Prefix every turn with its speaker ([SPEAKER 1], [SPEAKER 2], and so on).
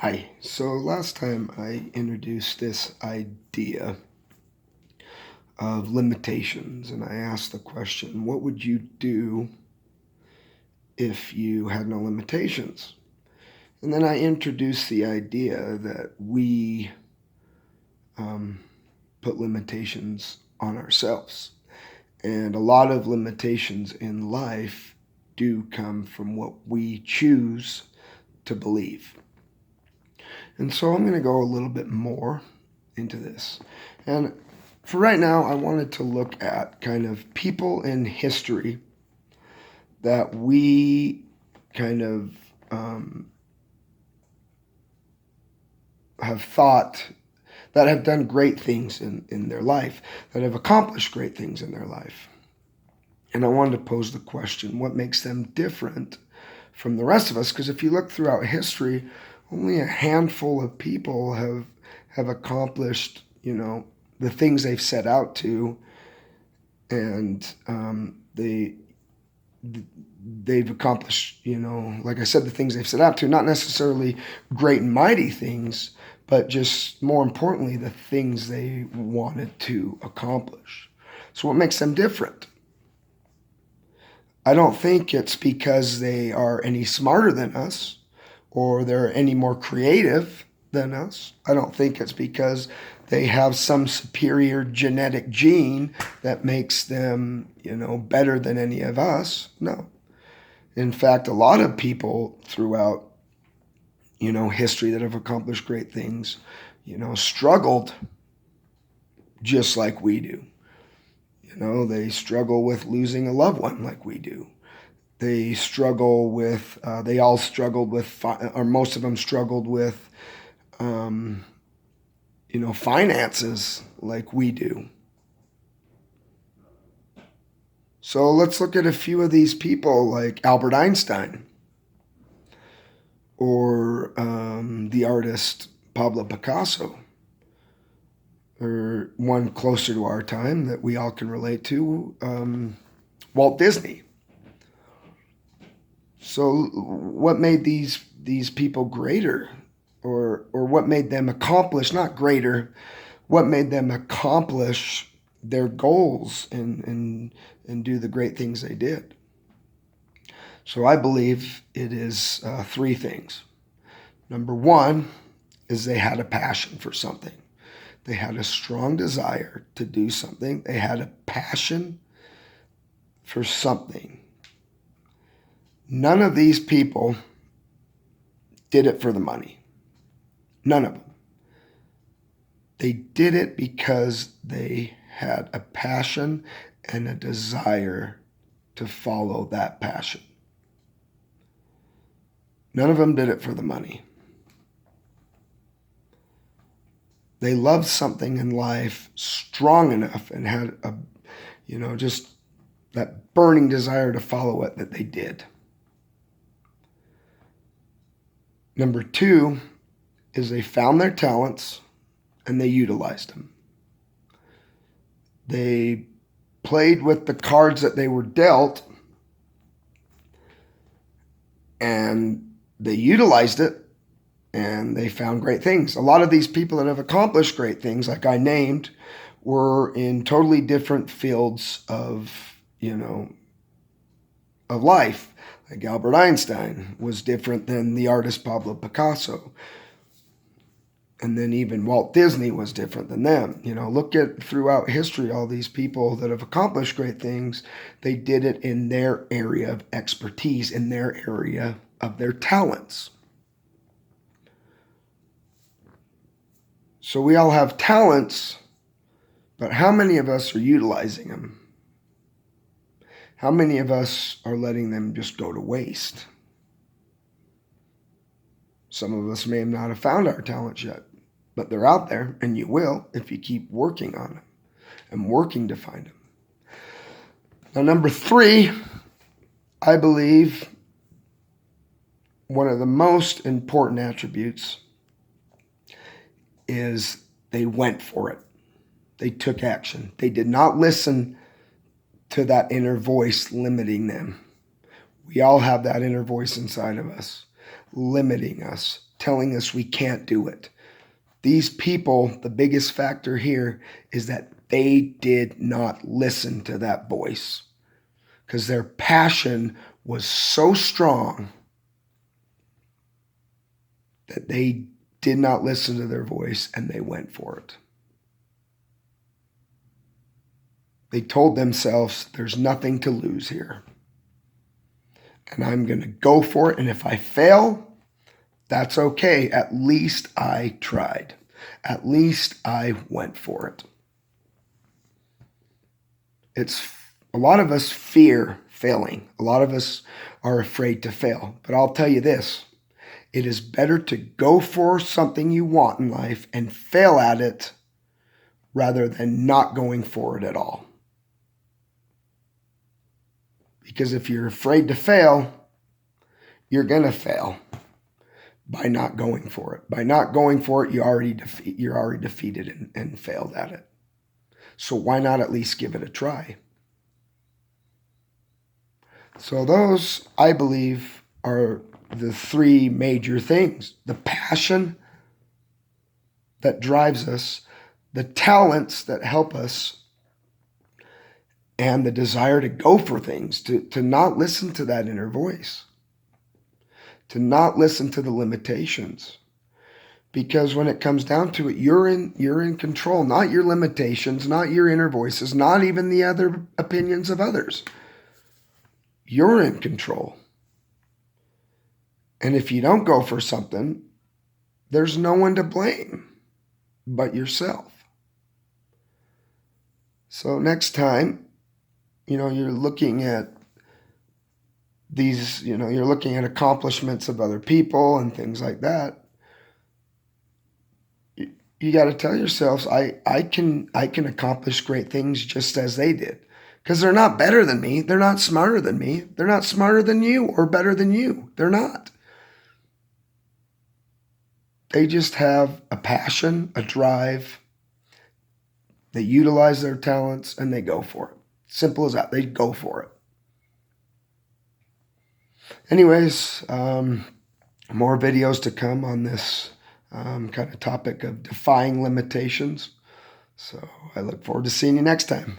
[SPEAKER 1] Hi. So last time I introduced this idea of limitations, and I asked the question, what would you do if you had no limitations? And then I introduced the idea that we um, put limitations on ourselves. And a lot of limitations in life do come from what we choose to believe. And so I'm going to go a little bit more into this. And for right now, I wanted to look at kind of people in history that we kind of have thought that have done great things in their life, that have accomplished great things in their life. And I wanted to pose the question, what makes them different from the rest of us? Because if you look throughout history, only a handful of people have accomplished, the things they've set out to, and they've accomplished, like I said, the things they've set out to, not necessarily great and mighty things, but just more importantly, the things they wanted to accomplish. So what makes them different? I don't think it's because they are any smarter than us or they're any more creative than us. I don't think it's because they have some superior genetic gene that makes them, better than any of us. No. In fact, a lot of people throughout, history that have accomplished great things, struggled just like we do. They struggle with losing a loved one like we do. They struggle with, they all struggled with, or most of them struggled with, finances like we do. So let's look at a few of these people like Albert Einstein or the artist Pablo Picasso, or one closer to our time that we all can relate to, Walt Disney. So what made these people greater, or what made them accomplish, not greater, what made them accomplish their goals and do the great things they did? So I believe it is three things. Number one is they had a passion for something. They had a strong desire to do something. They had a passion for something. None of these people did it for the money. None of them. They did it because they had a passion and a desire to follow that passion. None of them did it for the money. They loved something in life strong enough and had just that burning desire to follow it that they did. Number two is they found their talents and they utilized them. They played with the cards that they were dealt and they utilized it and they found great things. A lot of these people that have accomplished great things, like I named, were in totally different fields of life. Like Albert Einstein was different than the artist Pablo Picasso. And then even Walt Disney was different than them. Look at throughout history, all these people that have accomplished great things, they did it in their area of expertise, in their area of their talents. So we all have talents, but how many of us are utilizing them? How many of us are letting them just go to waste? Some of us may not have found our talents yet, but they're out there, and you will if you keep working on them and working to find them. Now, number three, I believe one of the most important attributes is they went for it. They took action. They did not listen to that inner voice limiting them. We all have that inner voice inside of us, limiting us telling us we can't do it. These people, the biggest factor here is that they did not listen to that voice because their passion was so strong that they did not listen to their voice and they went for it. They told themselves, there's nothing to lose here. And I'm going to go for it. And if I fail, that's okay. At least I tried. At least I went for it. A lot of us fear failing. A lot of us are afraid to fail. But I'll tell you this. It is better to go for something you want in life and fail at it rather than not going for it at all. Because if you're afraid to fail, you're going to fail by not going for it. By not going for it, you're already defeated and failed at it. So why not at least give it a try? So those, I believe, are the three major things. The passion that drives us, the talents that help us, and the desire to go for things, to not listen to that inner voice, to not listen to the limitations. Because when it comes down to it, you're in control, not your limitations, not your inner voices, not even the other opinions of others. You're in control. And if you don't go for something, there's no one to blame but yourself. So next time, you're looking at these, you're looking at accomplishments of other people and things like that. You got to tell yourselves, I can accomplish great things just as they did. Because they're not better than me. They're not smarter than me. They're not smarter than you or better than you. They're not. They just have a passion, a drive. They utilize their talents and they go for it. Simple as that. They go for it. Anyways, more videos to come on this kind of topic of defying limitations. So I look forward to seeing you next time.